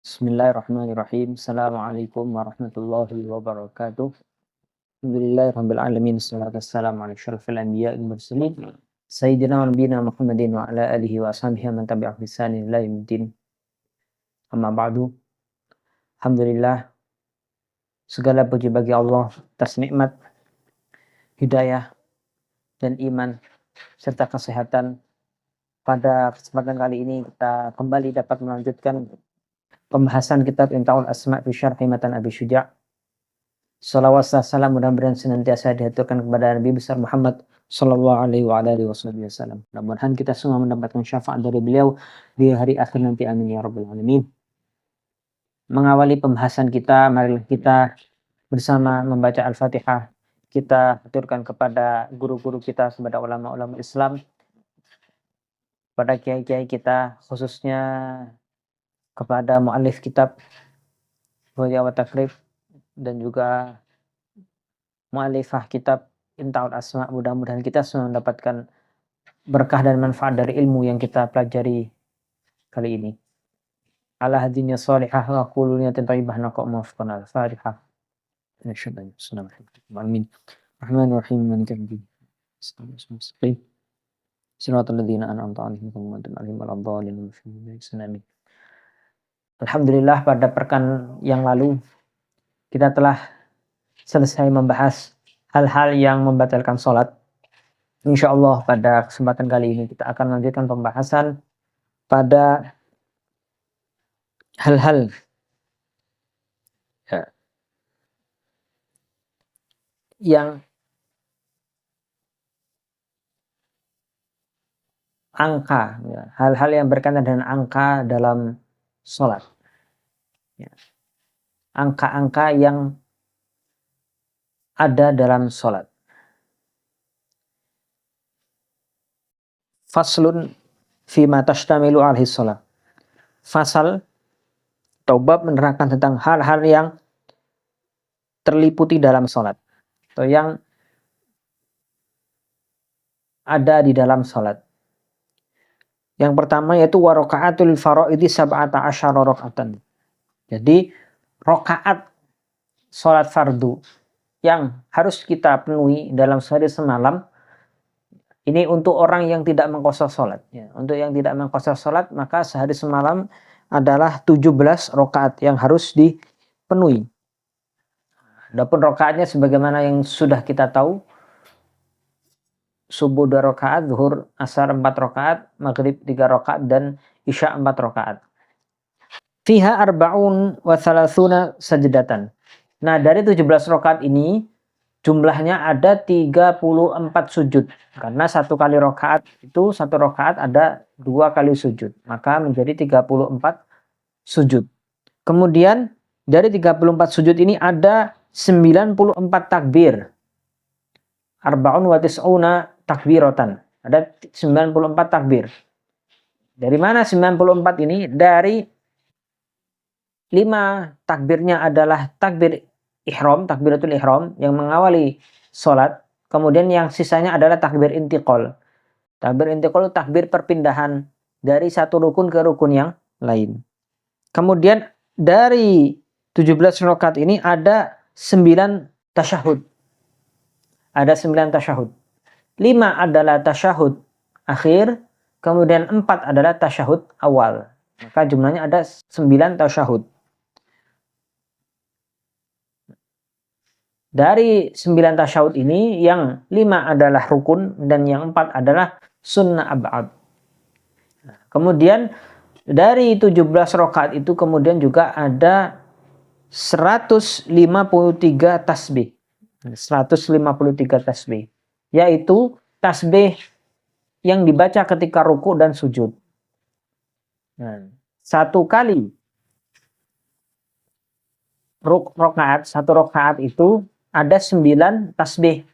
Bismillahirrahmanirrahim. Assalamualaikum warahmatullahi wabarakatuh. Alhamdulillahirabbil alamin. Wassalatu wassalamu ala asyrofil anbiya'i wal mursalin. Sayyidina wa nabiyina Muhammadin wa ala alihi wa ashabihi man tabi'ahum bi ihsanin ila yaumiddin. Amma ba'du. Alhamdulillah, segala puji bagi Allah atas nikmat hidayah dan iman serta kesehatan. Pada kesempatan kali ini kita kembali dapat melanjutkan pembahasan kitab Imtahul Asma' fi Syarhi Matan Abi Syuja'. Shalawat salam mudah-mudahan senantiasa dihaturkan kepada Nabi besar Muhammad sallallahu alaihi wa alihi wasallam. Mudah-mudahan kita semua mendapatkan syafaat dari beliau di hari akhir nanti, amin ya rabbal alamin. Mengawali pembahasan kita, marilah kita bersama membaca Al-Fatihah. Kita haturkan kepada guru-guru kita, kepada ulama-ulama Islam, pada kiai-kiai kita, khususnya kepada muallif kitab Ghaya wa Takrib dan juga muallifah kitab Imtahul Asma'. Mudah-mudahan kita semua mendapatkan berkah dan manfaat dari ilmu yang kita pelajari kali ini. Ala hadhihi shalihah wa quluna tayyibah naqo muwaffiqan al-Fatihah. Amin. Rahmanir-Rahim. Maliki yaumiddin. Shiratal ladzina an'amta 'alaihim ghairil maghdubi 'alaihim. Alhamdulillah, pada pekan yang lalu kita telah selesai membahas hal-hal yang membatalkan sholat. Insya Allah pada kesempatan kali ini kita akan melanjutkan pembahasan pada hal-hal yang angka, hal-hal yang berkaitan dengan angka dalam sholat. Angka-angka yang ada dalam sholat. Faslun fima tashtamilu alaihi sholat. Fasal atau bab menerangkan tentang hal-hal yang terliputi dalam sholat, atau yang ada di dalam sholat. Yang pertama yaitu wa raka'atul faraidi sab'ata asyara raka'atan. Jadi rakaat sholat fardu yang harus kita penuhi dalam sehari semalam, ini untuk orang yang tidak mengqashah sholat. Untuk yang tidak mengqashah sholat, maka sehari semalam adalah 17 rakaat yang harus dipenuhi. Adapun rakaatnya sebagaimana yang sudah kita tahu, subuh 2 rakaat, zuhur, asar 4 rakaat, maghrib 3 rakaat, dan isya 4 rakaat. Fiha arba'un wa thalathuna sajdatan. Nah, dari 17 rakaat ini jumlahnya ada 34 sujud. Karena satu kali rakaat itu, satu rakaat ada 2 kali sujud. Maka menjadi 34 sujud. Kemudian dari 34 sujud ini ada 94 takbir. Arba'un wa tis'una takbiratan. Ada 94 takbir. Dari mana 94 ini? Dari 5 takbirnya adalah takbir ihram, takbiratul ihram yang mengawali sholat. Kemudian yang sisanya adalah takbir intiqal. Takbir intiqal itu takbir perpindahan dari satu rukun ke rukun yang lain. Kemudian dari 17 rakaat ini ada 9 tasyahud. Ada 9 tasyahud. 5 adalah tasyahud akhir, kemudian 4 adalah tasyahud awal. Maka jumlahnya ada 9 tasyahud. Dari 9 tasyahud ini, yang 5 adalah rukun dan yang 4 adalah sunnah ab'ad. Kemudian dari 17 rakaat itu kemudian juga ada 153 tasbih. 153 tasbih. Yaitu tasbih yang dibaca ketika ruku dan sujud. Nah, satu kali rakaat, satu rakaat itu ada 9 tasbih.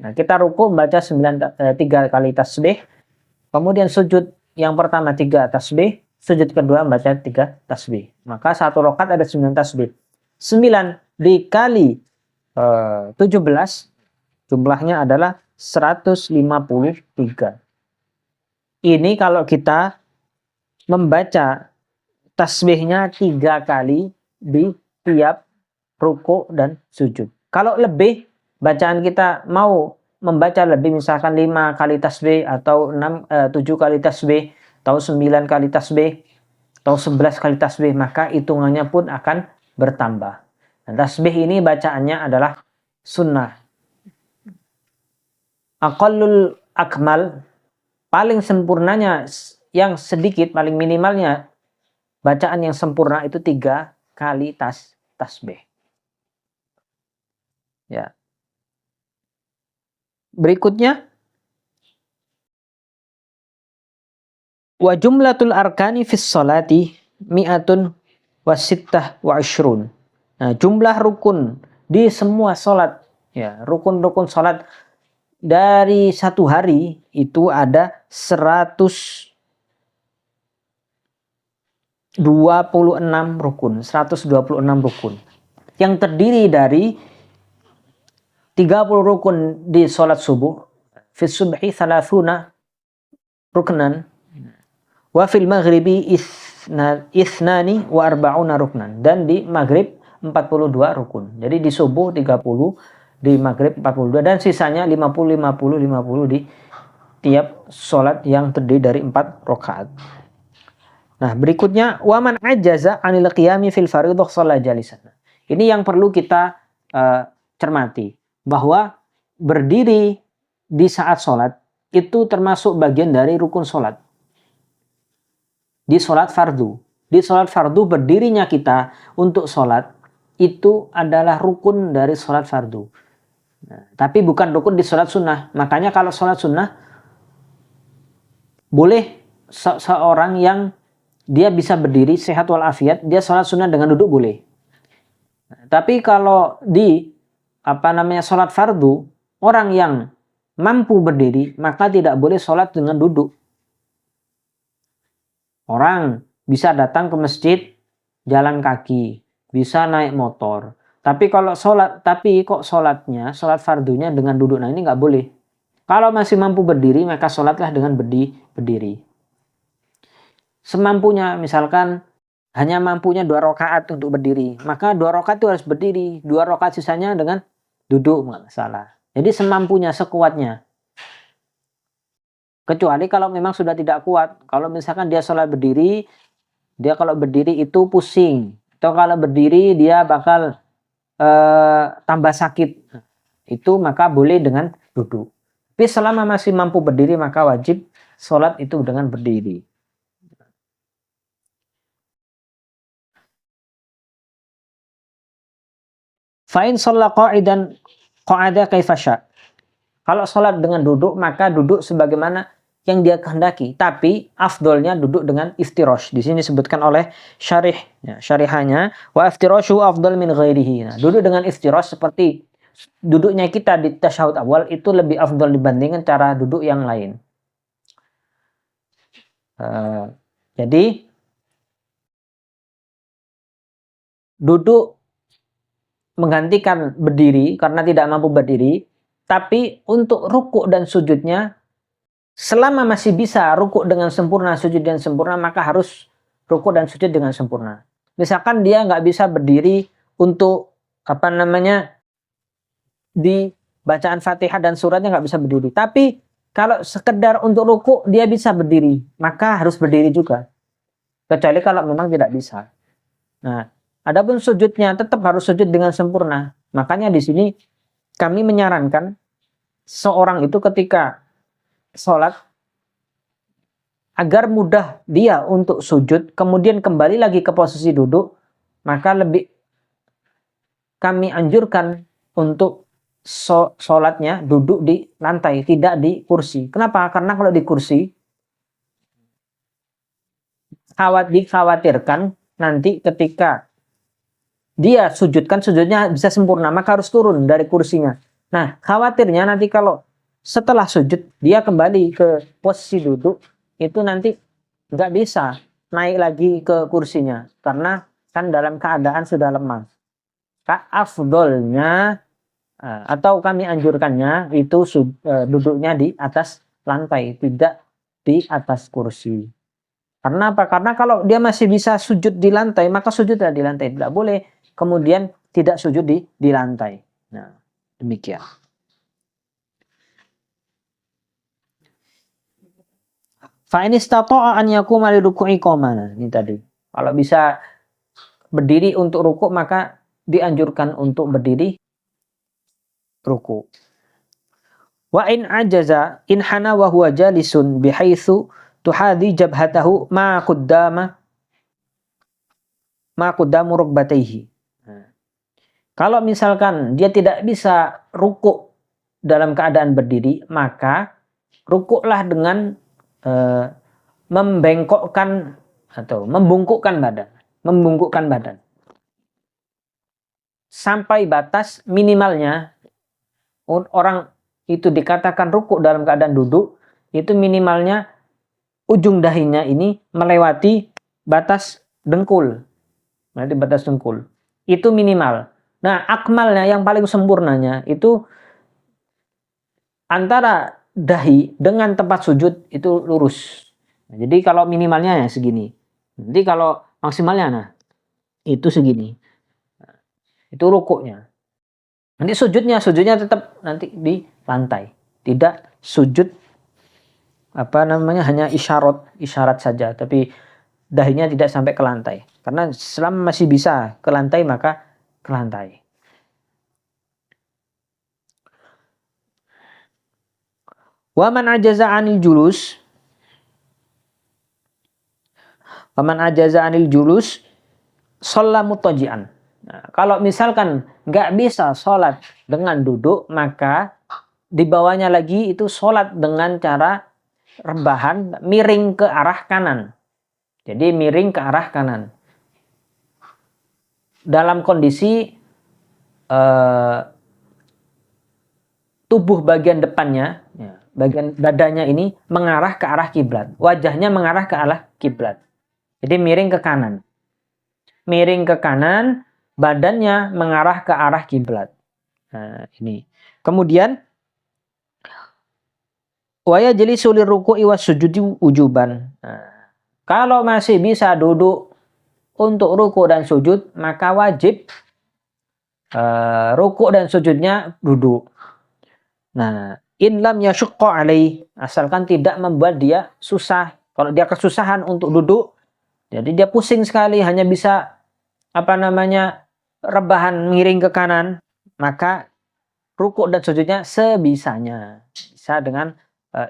Nah, kita ruku membaca 3 kali tasbih. Kemudian sujud yang pertama 3 tasbih. Sujud kedua membaca 3 tasbih. Maka satu rakaat ada 9 tasbih. 9 dikali 17 jumlahnya adalah 153. Ini kalau kita membaca tasbihnya 3 kali di tiap ruku dan sujud. Kalau lebih bacaan kita mau membaca lebih, misalkan 5 kali tasbih atau 7 kali tasbih atau 9 kali tasbih atau 11 kali tasbih, maka hitungannya pun akan bertambah. Dan tasbih ini bacaannya adalah sunnah. Aqallul akmal, paling sempurnanya yang sedikit, paling minimalnya bacaan yang sempurna itu 3 kali tasbih. Ya. Berikutnya, wa jumlatul arkani fis sholati mi'atun wa sittah wa ashrun. Nah, jumlah rukun di semua sholat, ya, rukun-rukun sholat dari satu hari itu ada 126 rukun, 126 rukun. Yang terdiri dari 30 rukun di sholat subuh, fis subhi thalathuna ruknan, wa fil maghribi isnani wa arba'una ruknan, dan di maghrib 42 rukun. Jadi di subuh 30, di maghrib 42, dan sisanya 50 di tiap sholat yang terdiri dari 4 rakaat. Nah, berikutnya wa man ajaza 'anil qiyami fil fardhah shalah jalisan. Ini yang perlu kita cermati, bahwa berdiri di saat sholat itu termasuk bagian dari rukun sholat. Di sholat fardu. Di sholat fardu berdirinya kita untuk sholat itu adalah rukun dari sholat fardu. Nah, tapi bukan rukun di sholat sunnah. Makanya kalau sholat sunnah boleh seorang yang dia bisa berdiri sehat walafiat, dia sholat sunnah dengan duduk boleh. Nah, tapi kalau di sholat fardu, orang yang mampu berdiri maka tidak boleh sholat dengan duduk. Orang bisa datang ke masjid jalan kaki, bisa naik motor. Tapi kalau sholat, sholat fardunya dengan duduk, nah ini nggak boleh. Kalau masih mampu berdiri, maka sholatlah dengan berdiri. Semampunya, misalkan hanya mampunya 2 rakaat untuk berdiri, maka 2 rakaat itu harus berdiri, 2 rakaat sisanya dengan duduk, nggak masalah. Jadi semampunya, sekuatnya. Kecuali kalau memang sudah tidak kuat. Kalau misalkan dia sholat berdiri, dia kalau berdiri itu pusing, atau kalau berdiri dia bakal tambah sakit, itu maka boleh dengan duduk. Tapi selama masih mampu berdiri maka wajib sholat itu dengan berdiri. Fa'in shalla qa'idan qa'ada kaifa sya'. Kalau sholat dengan duduk maka duduk sebagaimana yang dia kehendaki, tapi afdolnya duduk dengan iftirosh. Di sini disebutkan oleh syarihannya, wa iftiroshu afdol min ghairihi. Nah, duduk dengan iftirosh seperti duduknya kita di tasyahud awal itu lebih afdol dibandingkan cara duduk yang lain. Jadi duduk menggantikan berdiri karena tidak mampu berdiri, tapi untuk rukuk dan sujudnya selama masih bisa rukuk dengan sempurna, sujud dengan sempurna, maka harus rukuk dan sujud dengan sempurna. Misalkan dia nggak bisa berdiri untuk di bacaan Fatihah dan suratnya nggak bisa berdiri, tapi kalau sekedar untuk rukuk dia bisa berdiri, maka harus berdiri juga. Kecuali kalau memang tidak bisa. Nah, adapun sujudnya tetap harus sujud dengan sempurna. Makanya di sini kami menyarankan seorang itu ketika sholat, agar mudah dia untuk sujud, kemudian kembali lagi ke posisi duduk, maka lebih kami anjurkan untuk sholatnya duduk di lantai, tidak di kursi. Kenapa? Karena kalau di kursi, dikhawatirkan nanti ketika dia sujudkan, sujudnya bisa sempurna, maka harus turun dari kursinya. Nah, khawatirnya nanti kalau setelah sujud dia kembali ke posisi duduk, itu nanti nggak bisa naik lagi ke kursinya karena kan dalam keadaan sudah lemah. Afdolnya atau kami anjurkannya itu duduknya di atas lantai, tidak di atas kursi. Karena apa? Karena kalau dia masih bisa sujud di lantai, maka sujudlah di lantai. Tidak boleh kemudian tidak sujud di lantai. Nah, demikian. Fa in istata'a an yaquma li ruku'i qama. Ini tadi. Kalau bisa berdiri untuk ruku, maka dianjurkan untuk berdiri ruku. Wa in ajaza in hana wa huwa jalisun bihaitsu tuhadi jabhatahu ma quddamu rukbatayhi. Kalau misalkan dia tidak bisa ruku dalam keadaan berdiri, maka rukuklah dengan membengkokkan atau membungkukkan badan sampai batas minimalnya. Orang itu dikatakan rukuk dalam keadaan duduk, itu minimalnya ujung dahinya ini melewati batas dengkul, itu minimal. Nah, akmalnya, yang paling sempurnanya itu antara dahi dengan tempat sujud itu lurus. Nah, jadi kalau minimalnya ya segini. Nanti kalau maksimalnya, nah itu segini. Nah, itu rukuknya. Nanti sujudnya tetap nanti di lantai. Tidak sujud hanya isyarat saja, tapi dahinya tidak sampai ke lantai. Karena selama masih bisa ke lantai, maka ke lantai. Wa man ajaza 'anil julus shalla muttaji'an. Nah, kalau misalkan nggak bisa sholat dengan duduk, maka di bawahnya lagi itu sholat dengan cara rebahan miring ke arah kanan. Jadi miring ke arah kanan. Dalam kondisi tubuh bagian depannya, bagian dadanya ini mengarah ke arah kiblat, wajahnya mengarah ke arah kiblat. Jadi miring ke kanan. Miring ke kanan, badannya mengarah ke arah kiblat. Nah, ini. Kemudian wa yajlisu lirruku'i was-sujudi wujuban. Nah, kalau masih bisa duduk untuk ruku dan sujud, maka wajib ruku dan sujudnya duduk. Nah, in lam yashqa alaih, asalkan tidak membuat dia susah. Kalau dia kesusahan untuk duduk, jadi dia pusing sekali, hanya bisa rebahan miring ke kanan, maka ruku dan sujudnya sebisanya. Bisa dengan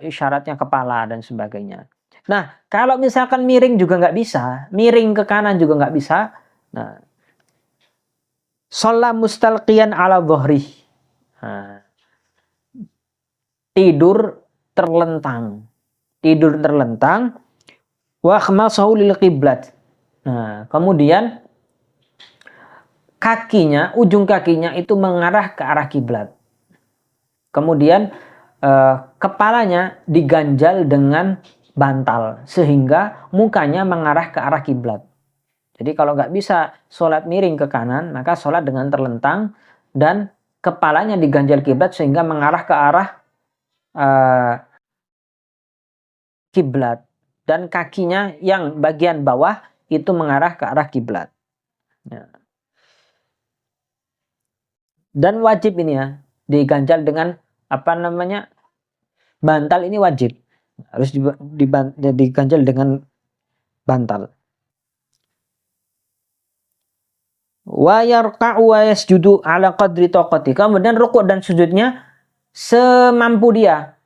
isyaratnya kepala dan sebagainya. Nah, kalau misalkan miring juga nggak bisa, miring ke kanan juga nggak bisa, nah, shalla mustalqiyan ala dhuhrih. Nah, tidur terlentang wa khmasahu lil qiblat. Nah, kemudian ujung kakinya itu mengarah ke arah kiblat. Kemudian kepalanya diganjal dengan bantal sehingga mukanya mengarah ke arah kiblat. Jadi kalau nggak bisa sholat miring ke kanan, maka sholat dengan terlentang dan kepalanya diganjal kiblat sehingga mengarah ke arah kiblat, dan kakinya yang bagian bawah itu mengarah ke arah kiblat. Ya. Dan wajib ini ya, diganjal dengan bantal, ini wajib. Harus diganjal dengan bantal. Wa yarka'u wa yasjudu ala qadri taqati. Kemudian rukuk dan sujudnya semampu dia.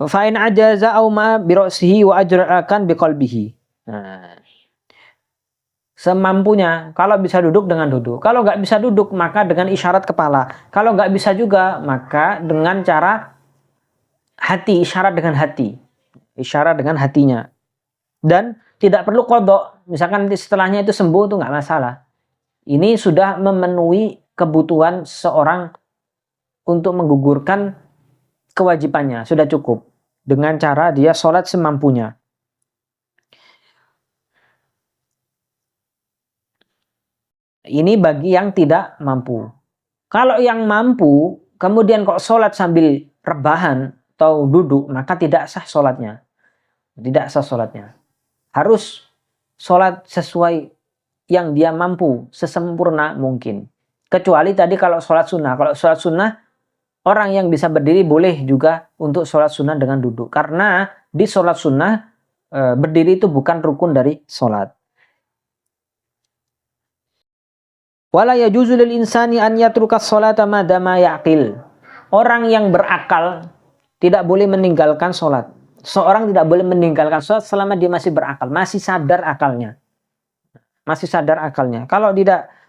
Fa in ajaza aw ma bi ra'sihi wa ajra'akan bi qalbihi. Nah, semampunya. Kalau bisa duduk dengan duduk. Kalau nggak bisa duduk, maka dengan isyarat kepala. Kalau nggak bisa juga, maka dengan cara hati, isyarat dengan hatinya. Dan tidak perlu qadha. Misalkan setelahnya itu sembuh, itu nggak masalah. Ini sudah memenuhi kebutuhan seorang untuk menggugurkan kewajibannya, sudah cukup. Dengan cara dia sholat semampunya. Ini bagi yang tidak mampu. Kalau yang mampu, kemudian kok sholat sambil rebahan atau duduk, maka tidak sah sholatnya. tidak sah sholatnya. Harus sholat sesuai yang dia mampu, sesempurna mungkin. Kecuali tadi kalau sholat sunnah. Kalau sholat sunnah, orang yang bisa berdiri boleh juga untuk sholat sunnah dengan duduk. Karena di sholat sunnah, berdiri itu bukan rukun dari sholat. Wala yajuzu lil insani an yatruka sholata madama yaqil. Orang yang berakal tidak boleh meninggalkan sholat. Seorang tidak boleh meninggalkan sholat selama dia masih berakal, masih sadar akalnya. Masih sadar akalnya. Kalau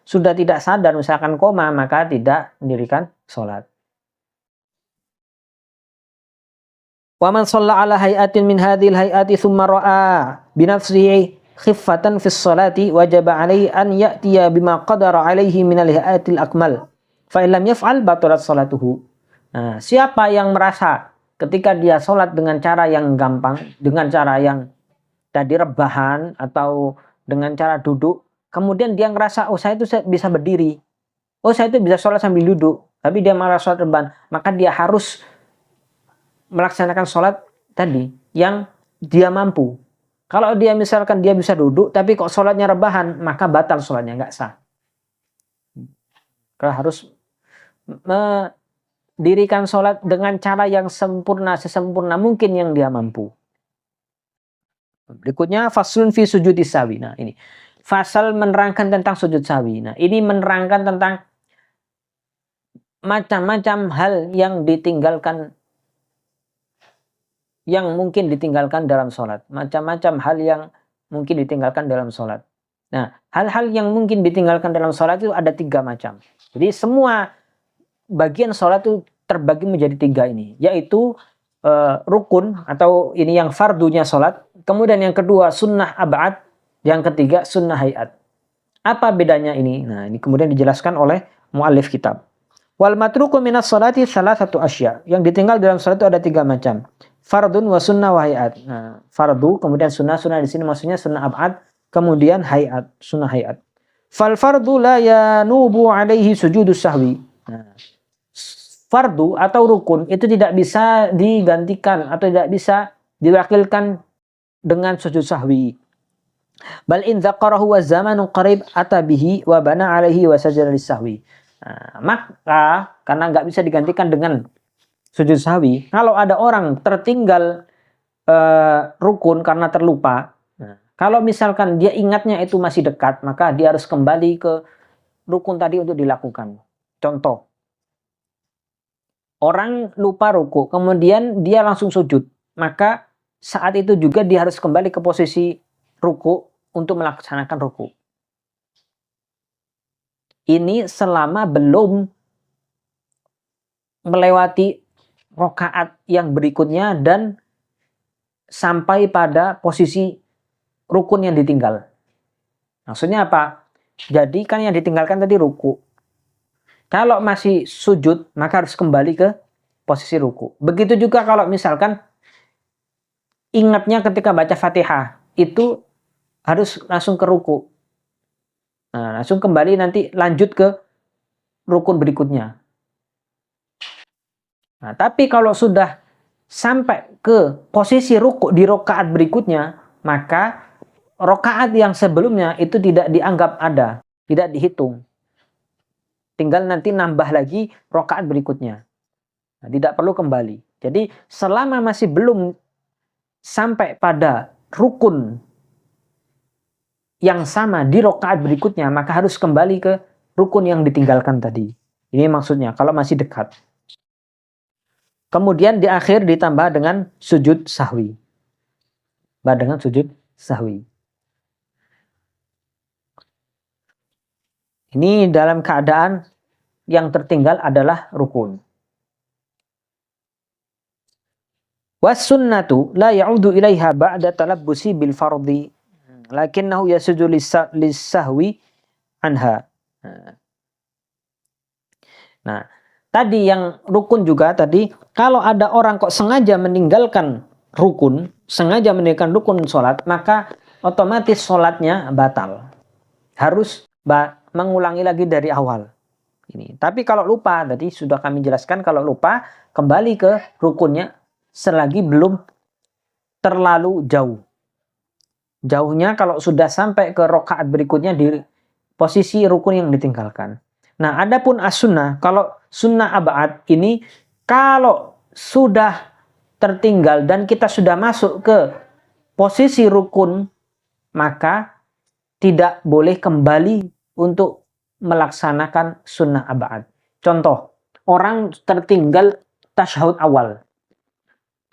sudah tidak sadar, misalkan koma, maka tidak mendirikan sholat. Wa man shalla ala hay'atin min hadhil hay'ati thumma ra'a bi nafsihi khiffatan fi sholati wajaba alaihi an ya'tiya bima qadara alaihi min al-hay'atil akmal. Fa in lam yaf'al batalat sholatuhu. Nah, siapa yang merasa ketika dia sholat dengan cara yang gampang, dengan cara yang tadi rebahan atau dengan cara duduk, kemudian dia ngerasa, oh saya itu bisa berdiri, oh saya itu bisa sholat sambil duduk, tapi dia malah sholat rebahan, maka dia harus melaksanakan sholat tadi yang dia mampu. Kalau dia misalkan dia bisa duduk, tapi kok sholatnya rebahan, maka batal sholatnya, nggak sah. Kalau harus dirikan sholat dengan cara yang sempurna, sesempurna mungkin yang dia mampu. Berikutnya faslun fi sujudi sahwi. Nah, ini fasal menerangkan tentang sujud sahwi. Nah, ini menerangkan tentang macam-macam hal yang ditinggalkan, yang mungkin ditinggalkan dalam sholat. Macam-macam hal yang mungkin ditinggalkan dalam sholat. Nah, hal-hal yang mungkin ditinggalkan dalam sholat itu ada 3 macam. Jadi semua bagian sholat itu terbagi menjadi 3 ini, yaitu rukun atau ini yang fardunya sholat, kemudian yang kedua sunnah ab'ad, yang ketiga sunnah hayat. Apa bedanya ini? Nah, ini kemudian dijelaskan oleh muallif kitab. Wal matruku minas sholati salah satu asya. Yang ditinggal dalam sholat itu ada 3 macam. Fardun wa sunnah wa hayat. Nah, fardu, kemudian sunnah di sini maksudnya sunnah ab'ad, kemudian hayat, sunnah hayat. Fal fardu la yanubu alaihi sujudus sahwi. Nah, fardu atau rukun itu tidak bisa digantikan atau tidak bisa diwakilkan dengan sujud sahwi. Bal in dzaqarahu wa zamanu qarib atabihi wa bana alaihi wa sajada lis-sahwi. Nah, maka karena nggak bisa digantikan dengan sujud sahwi, kalau ada orang tertinggal rukun karena terlupa, nah, kalau misalkan dia ingatnya itu masih dekat, maka dia harus kembali ke rukun tadi untuk dilakukan. Contoh, orang lupa ruku, kemudian dia langsung sujud, maka saat itu juga dia harus kembali ke posisi ruku untuk melaksanakan ruku. Ini selama belum melewati rakaat yang berikutnya dan sampai pada posisi rukun yang ditinggal. Maksudnya apa? Jadi kan yang ditinggalkan tadi ruku. Kalau masih sujud, maka harus kembali ke posisi ruku. Begitu juga kalau misalkan ingatnya ketika baca Fatihah, itu harus langsung ke ruku. Nah, langsung kembali nanti lanjut ke rukun berikutnya. Nah, tapi kalau sudah sampai ke posisi ruku di rakaat berikutnya, maka rakaat yang sebelumnya itu tidak dianggap ada, tidak dihitung. Tinggal nanti nambah lagi rakaat berikutnya. Nah, tidak perlu kembali. Jadi selama masih belum sampai pada rukun yang sama di rakaat berikutnya, maka harus kembali ke rukun yang ditinggalkan tadi. Ini maksudnya kalau masih dekat. Kemudian di akhir ditambah dengan sujud sahwi. Dengan sujud sahwi. Ini dalam keadaan yang tertinggal adalah rukun. Was sunnatu la ya'udu ilaiha ba'da talabbusi bil fardhi lakinnahu yasujudu lis-sahwi anha. Nah, tadi yang rukun juga tadi, kalau ada orang kok sengaja meninggalkan rukun sholat, maka otomatis sholatnya batal. Harus mengulangi lagi dari awal. Ini. Tapi kalau lupa, tadi sudah kami jelaskan, kalau lupa kembali ke rukunnya selagi belum terlalu jauh. Jauhnya kalau sudah sampai ke rakaat berikutnya di posisi rukun yang ditinggalkan. Nah, adapun as-sunnah, kalau sunnah abad ini kalau sudah tertinggal dan kita sudah masuk ke posisi rukun, maka tidak boleh kembali untuk melaksanakan sunnah abad. Contoh, orang tertinggal tasyahud awal.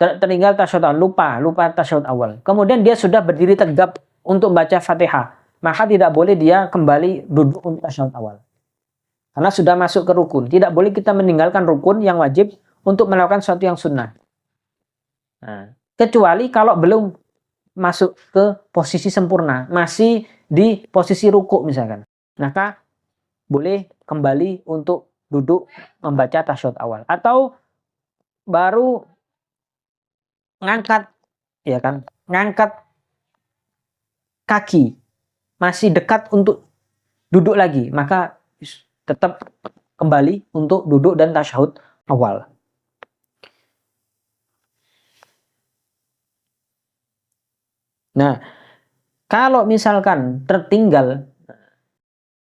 Tertinggal tasyahud awal, lupa tasyahud awal. Kemudian dia sudah berdiri tegap untuk baca Fatihah. Maka tidak boleh dia kembali duduk untuk tasyahud awal. Karena sudah masuk ke rukun. Tidak boleh kita meninggalkan rukun yang wajib untuk melakukan sesuatu yang sunnah. Nah, kecuali kalau belum masuk ke posisi sempurna. Masih di posisi rukuk misalkan. Maka boleh kembali untuk duduk membaca tasyahud awal. Atau baru ngangkat, ya kan, ngangkat kaki masih dekat untuk duduk lagi, maka tetap kembali untuk duduk dan tasyahud awal. Nah, kalau misalkan tertinggal,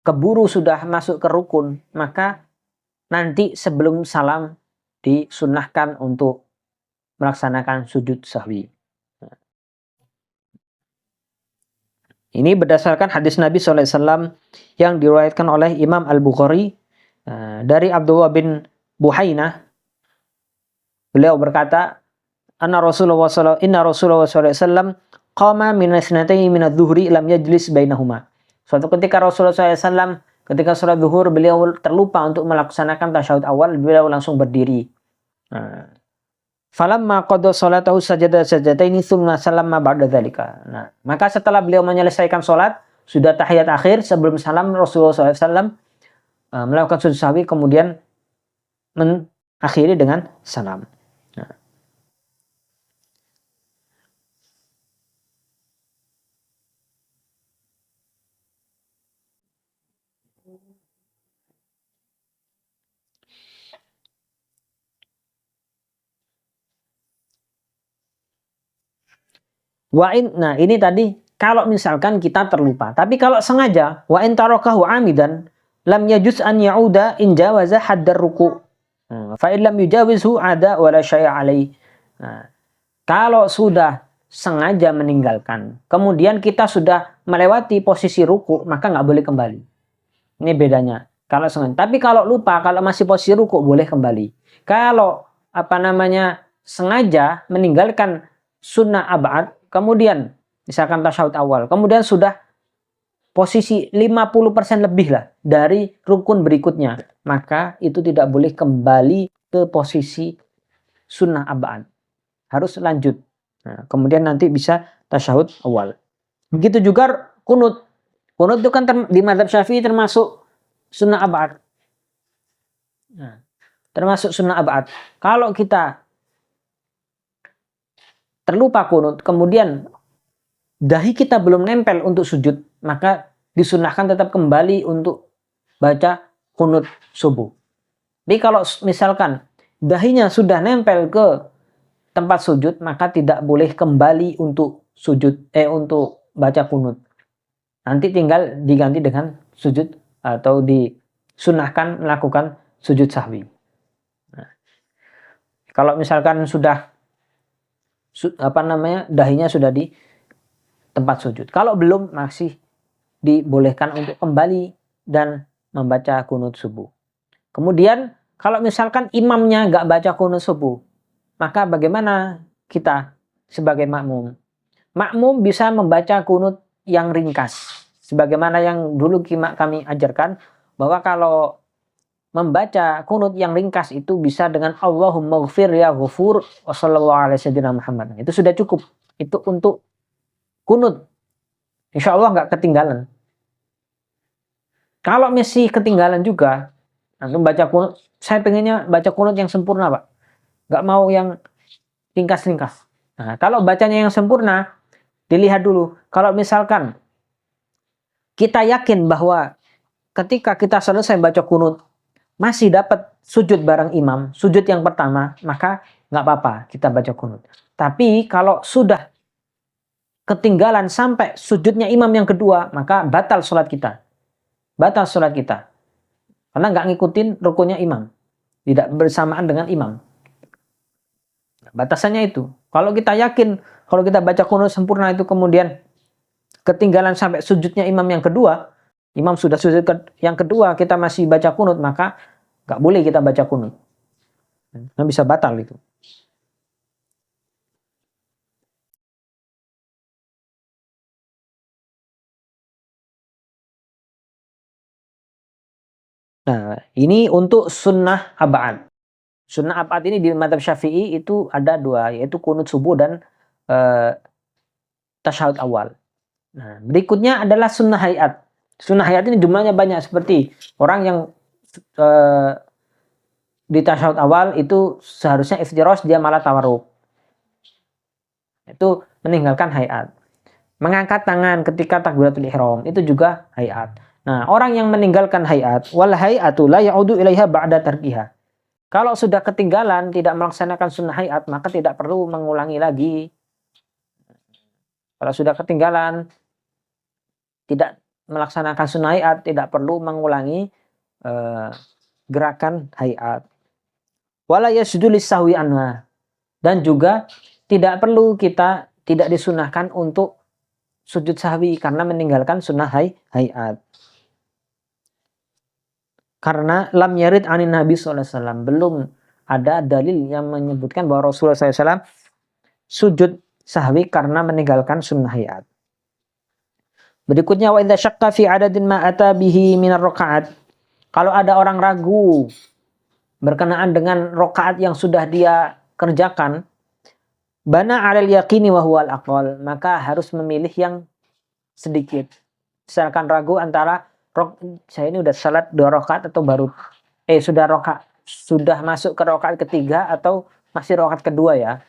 keburu sudah masuk ke rukun, maka nanti sebelum salam disunnahkan untuk melaksanakan sujud sahwi. Ini berdasarkan hadis Nabi SAW yang diriwayatkan oleh Imam Al-Bukhari dari Abdullah bin Buhainah. Beliau berkata, Inna Rasulullah SAW qama min asnatayn min adh-dhuhri lam yajlis bainahuma. Suatu ketika Rasulullah SAW ketika sholat zuhur beliau terlupa untuk melaksanakan tasyahud awal, beliau langsung berdiri. Falamma qada salatahu sajada sajadaini tsumma sallama ba'da dzalika. Nah, maka setelah beliau menyelesaikan salat, sudah tahiyat akhir, sebelum salam Rasulullah SAW melakukan sujud sahwi kemudian mengakhiri dengan salam. Nah. Nah ini tadi kalau misalkan kita terlupa. Tapi kalau sengaja, wa in tarakahu amidan lam yajuz an ya'uda in jawaza haddar ruku'. Fa in lam yujawizhu ada wala syai'a alaihi. Nah, kalau sudah sengaja meninggalkan, kemudian kita sudah melewati posisi ruku', maka nggak boleh kembali. Ini bedanya. Kalau sengaja. Tapi kalau lupa, kalau masih posisi ruku' boleh kembali. Kalau sengaja meninggalkan sunnah abad, kemudian misalkan tasyahud awal, kemudian sudah posisi 50% lebih lah dari rukun berikutnya, maka itu tidak boleh kembali ke posisi sunnah abad, harus lanjut. Nah, kemudian nanti bisa tasyahud awal. Begitu juga kunut. Kunut itu kan di mazhab Syafi'i termasuk sunnah abad. Nah, termasuk sunnah abad. Kalau kita terlupa kunut, kemudian dahi kita belum nempel untuk sujud, maka disunahkan tetap kembali untuk baca kunut subuh. Jadi kalau misalkan dahinya sudah nempel ke tempat sujud, maka tidak boleh kembali untuk sujud untuk baca kunut. Nanti tinggal diganti dengan sujud atau disunahkan melakukan sujud sahwi. Nah, kalau misalkan sudah dahinya sudah di tempat sujud. Kalau belum, masih dibolehkan untuk kembali dan membaca kunut subuh. Kemudian kalau misalkan imamnya nggak baca kunut subuh, maka bagaimana kita sebagai makmum? Makmum bisa membaca kunut yang ringkas. Sebagaimana yang dulu kami ajarkan, bahwa kalau membaca kunut yang ringkas itu bisa dengan Allahumma ghfir ya ghafur wa sallallahu alaihi wasallam Muhammad. Itu sudah cukup. Itu untuk kunut. Insya Allah nggak ketinggalan. Kalau masih ketinggalan juga, antum baca kunut, saya pengennya baca kunut yang sempurna, Pak. Nggak mau yang ringkas-ringkas. Nah, kalau bacanya yang sempurna, dilihat dulu. Kalau misalkan kita yakin bahwa ketika kita selesai baca kunut, masih dapat sujud bareng imam, sujud yang pertama, maka nggak apa-apa kita baca kunut. Tapi kalau sudah ketinggalan sampai sujudnya imam yang kedua, maka batal sholat kita. Batal sholat kita. Karena nggak ngikutin rukunnya imam. Tidak bersamaan dengan imam. Batasannya itu. Kalau kita yakin, kalau kita baca kunut sempurna itu kemudian ketinggalan sampai sujudnya imam yang kedua, imam sudah sujud yang kedua, kita masih baca kunut, maka nggak boleh kita baca kunut. Nah, bisa batal itu. Nah, ini untuk sunnah abad. Sunnah abad ini di mazhab Syafi'i itu ada dua, yaitu kunut subuh dan tasyahud awal. Nah, berikutnya adalah sunnah hayat. Sunnah hayat ini jumlahnya banyak, seperti orang yang di tasyahud awal itu seharusnya iftirosh, dia malah tawarruk. Itu meninggalkan hayat. Mengangkat tangan ketika takbiratul ihram itu juga hayat. Nah, orang yang meninggalkan hayat, wal hayatu la ya'udu ilaiha ba'da tarkiha. Kalau sudah ketinggalan tidak melaksanakan sunnah hayat, maka tidak perlu mengulangi lagi. Kalau sudah ketinggalan tidak melaksanakan sunnah hayat, tidak perlu mengulangi gerakan hayat. Wala yasjudu lis-sahwi anha. Dan juga tidak perlu kita, tidak disunahkan untuk sujud sahwi karena meninggalkan sunnah hayat. Karena lam yarid anin Nabi SAW, belum ada dalil yang menyebutkan bahwa Rasulullah SAW sujud sahwi karena meninggalkan sunnah hayat. Berikutnya, wa idza syaqqa fi adadin ma ata bihi minar rakaat. Kalau ada orang ragu berkenaan dengan rakaat yang sudah dia kerjakan, bana 'alal yaqini wa huwal aqwal, maka harus memilih yang sedikit. Misalkan ragu antara saya ini udah salat 2 rakaat atau baru sudah masuk ke rakaat ketiga atau masih rakaat kedua ya.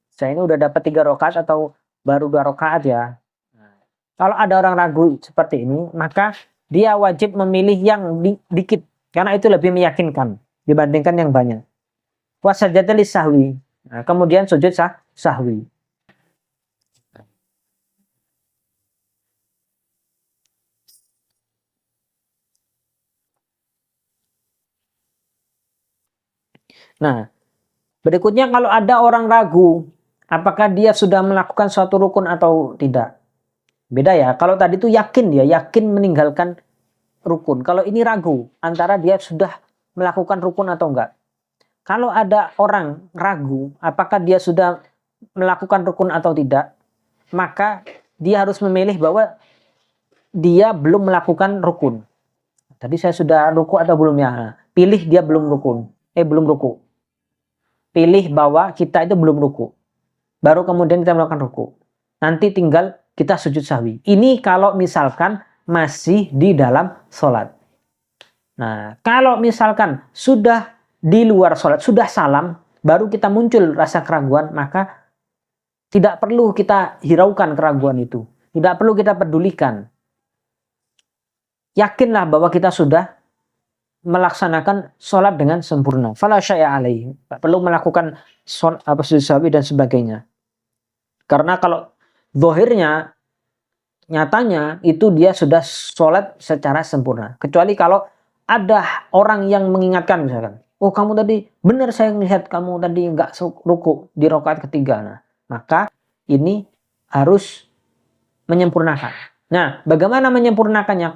Saya ini udah dapat 3 rakaat atau baru 2 rakaat ya. Kalau ada orang ragu seperti ini, maka dia wajib memilih yang dikit karena itu lebih meyakinkan dibandingkan yang banyak. Wa sajada lis-sahwi. Nah, kemudian sujud sahwi. Nah, berikutnya kalau ada orang ragu apakah dia sudah melakukan suatu rukun atau tidak. Beda ya, kalau tadi itu yakin, dia yakin meninggalkan rukun. Kalau ini ragu antara dia sudah melakukan rukun atau enggak. Kalau ada orang ragu apakah dia sudah melakukan rukun atau tidak, maka dia harus memilih bahwa dia belum melakukan rukun. Tadi saya sudah ruku atau belum ya? Pilih dia belum rukun. Belum ruku. Pilih bahwa kita itu belum ruku. Baru kemudian kita melakukan ruku. Nanti tinggal kita sujud sahwi. Ini kalau misalkan masih di dalam sholat. Nah, kalau misalkan sudah di luar sholat, sudah salam, baru kita muncul rasa keraguan, maka tidak perlu kita hiraukan keraguan itu. Tidak perlu kita pedulikan. Yakinlah bahwa kita sudah melaksanakan sholat dengan sempurna. Fala syai'a alaihi. Tak perlu melakukan sujud sahwi dan sebagainya. Karena kalau zahirnya, nyatanya itu dia sudah sholat secara sempurna. Kecuali kalau ada orang yang mengingatkan misalkan, oh kamu tadi benar, saya melihat kamu tadi nggak ruku di rakaat ketiga. Nah, maka ini harus menyempurnakan. Nah, bagaimana menyempurnakannya?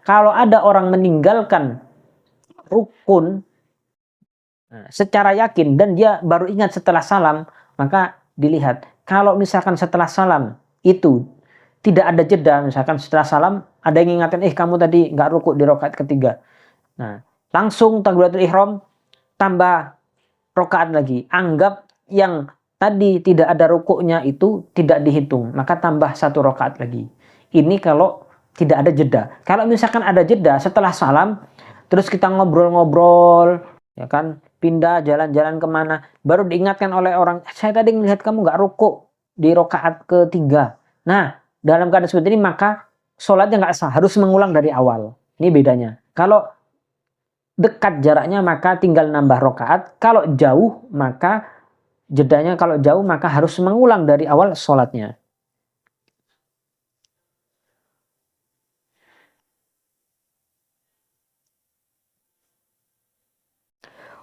Kalau ada orang meninggalkan rukun secara yakin dan dia baru ingat setelah salam, maka dilihat. Kalau misalkan setelah salam itu tidak ada jeda, misalkan setelah salam ada yang ingatkan, kamu tadi nggak ruku di rakaat ketiga. Nah, langsung takbiratul ihram tambah rakaat lagi. Anggap yang tadi tidak ada rukuknya itu tidak dihitung, maka tambah 1 rakaat lagi. Ini kalau tidak ada jeda. Kalau misalkan ada jeda setelah salam, terus kita ngobrol-ngobrol, ya kan, pindah jalan-jalan kemana, baru diingatkan oleh orang, saya tadi melihat kamu nggak ruku di rakaat ketiga. Nah, dalam keadaan seperti ini maka sholatnya nggak sah, harus mengulang dari awal. Ini bedanya. Kalau dekat jaraknya maka tinggal nambah rakaat. Kalau jauh maka jedanya, kalau jauh maka harus mengulang dari awal sholatnya.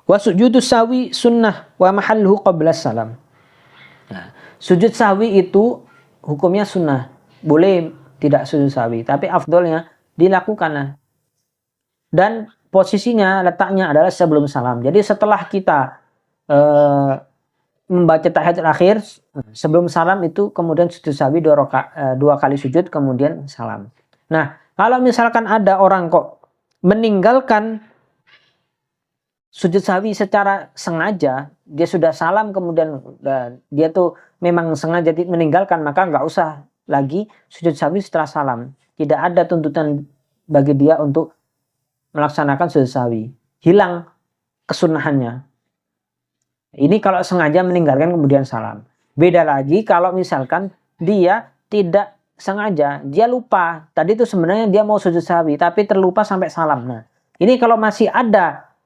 Wa sujudus sahwi sunnah wa mahalluhu qabla salam. Nah, sujud sahwi itu hukumnya sunnah. Boleh tidak sujud sahwi, tapi afdolnya dilakukan. Dan posisinya, letaknya adalah sebelum salam. Jadi setelah kita membaca tahiyatul akhir, sebelum salam itu kemudian sujud sahwi 2 kali sujud, kemudian salam. Nah, kalau misalkan ada orang kok meninggalkan sujud sahwi secara sengaja, dia sudah salam kemudian dia tuh memang sengaja meninggalkan, maka nggak usah lagi sujud sahwi setelah salam. Tidak ada tuntutan bagi dia untuk melaksanakan sujud sahwi. Hilang kesunahannya. Ini kalau sengaja meninggalkan kemudian salam. Beda lagi kalau misalkan dia tidak sengaja, dia lupa. Tadi itu sebenarnya dia mau sujud sahwi, tapi terlupa sampai salam. Nah, ini kalau masih ada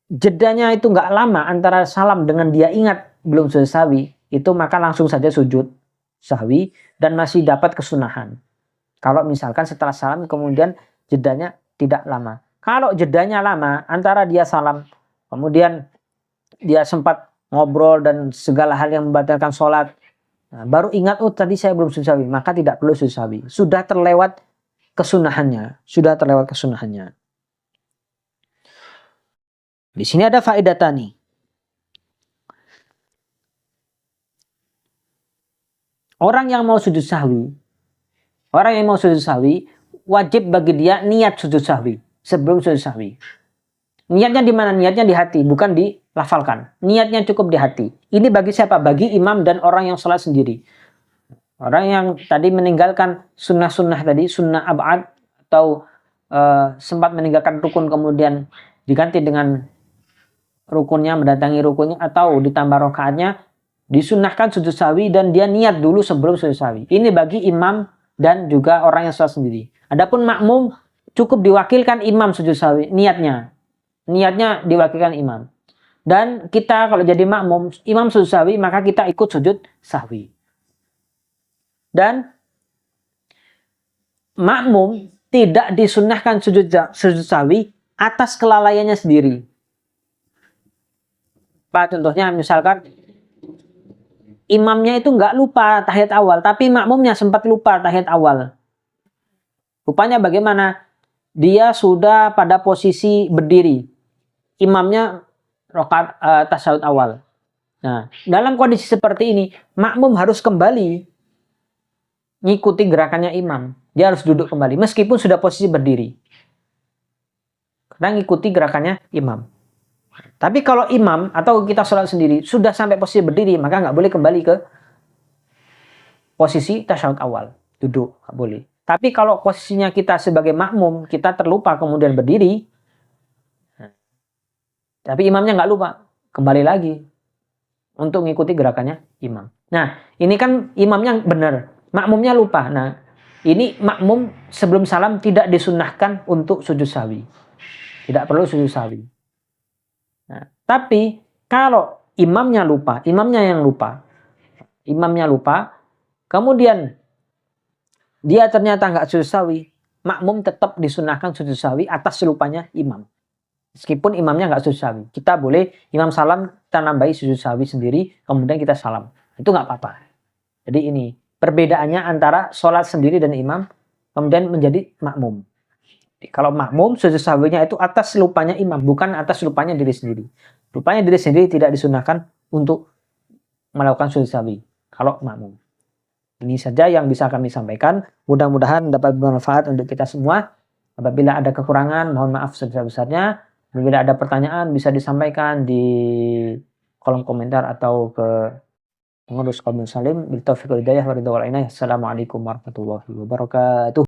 jedanya itu nggak lama antara salam dengan dia ingat belum sujud sahwi, itu maka langsung saja sujud sahwi dan masih dapat kesunahan. Kalau misalkan setelah salam kemudian jedanya tidak lama. Kalau jedanya lama antara dia salam, kemudian dia sempat ngobrol dan segala hal yang membatalkan sholat, nah, baru ingat, oh tadi saya belum sujud sahwi, maka tidak perlu sujud sahwi. Sudah terlewat kesunahannya. Sudah terlewat kesunahannya. Di sini ada faedah tani. Orang yang mau sujud sahwi, wajib bagi dia niat sujud sahwi sebelum sujud sahwi. Niatnya di mana? Niatnya di hati, bukan dilafalkan. Niatnya cukup di hati. Ini bagi siapa? Bagi imam dan orang yang sholat sendiri. Orang yang tadi meninggalkan sunnah-sunnah tadi, sunnah ab'ad, atau sempat meninggalkan rukun kemudian diganti dengan rukunnya, mendatangi rukunnya, atau ditambah rakaatnya, disunnahkan sujud sahwi dan dia niat dulu sebelum sujud sahwi. Ini bagi imam dan juga orang yang sholat sendiri. Adapun makmum cukup diwakilkan imam sujud sahwi, niatnya diwakilkan imam. Dan kita kalau jadi makmum, imam sujud sahwi, maka kita ikut sujud sahwi. Dan makmum tidak disunnahkan sujud sahwi atas kelalaiannya sendiri. Pak, contohnya misalkan imamnya itu nggak lupa tahiyat awal, tapi makmumnya sempat lupa tahiyat awal. Rupanya bagaimana? Dia sudah pada posisi berdiri, imamnya rakaat tasyahud awal. Nah, dalam kondisi seperti ini, makmum harus kembali ngikuti gerakannya imam. Dia harus duduk kembali, meskipun sudah posisi berdiri. Karena ngikuti gerakannya imam. Tapi kalau imam atau kita sholat sendiri sudah sampai posisi berdiri, maka nggak boleh kembali ke posisi tasyahud awal. Duduk, nggak boleh. Tapi kalau posisinya kita sebagai makmum, kita terlupa kemudian berdiri, tapi imamnya nggak lupa, kembali lagi untuk mengikuti gerakannya imam. Nah, ini kan imamnya benar, makmumnya lupa. Nah, ini makmum sebelum salam tidak disunnahkan untuk sujud sahwi. Tidak perlu sujud sahwi. Nah, tapi kalau imamnya yang lupa, kemudian dia ternyata nggak sujud sahwi, makmum tetap disunnahkan sujud sahwi atas lupanya imam. Meskipun imamnya nggak sujud sahwi, kita boleh imam salam, kita nambahi sujud sahwi sendiri, kemudian kita salam. Itu nggak apa-apa. Jadi ini perbedaannya antara sholat sendiri dan imam, kemudian menjadi makmum. Kalau makmum, sujud sahwinya itu atas lupanya imam, bukan atas lupanya diri sendiri. Lupanya diri sendiri tidak disunahkan untuk melakukan sujud sahwi kalau makmum. Ini saja yang bisa kami sampaikan. Mudah-mudahan dapat bermanfaat untuk kita semua. Apabila ada kekurangan, mohon maaf sebesar-besarnya. Apabila ada pertanyaan, bisa disampaikan di kolom komentar atau ke pengurus kaum muslim. Bil taufiq wal hidayah wa ridha wal inayah. Assalamualaikum warahmatullahi wabarakatuh.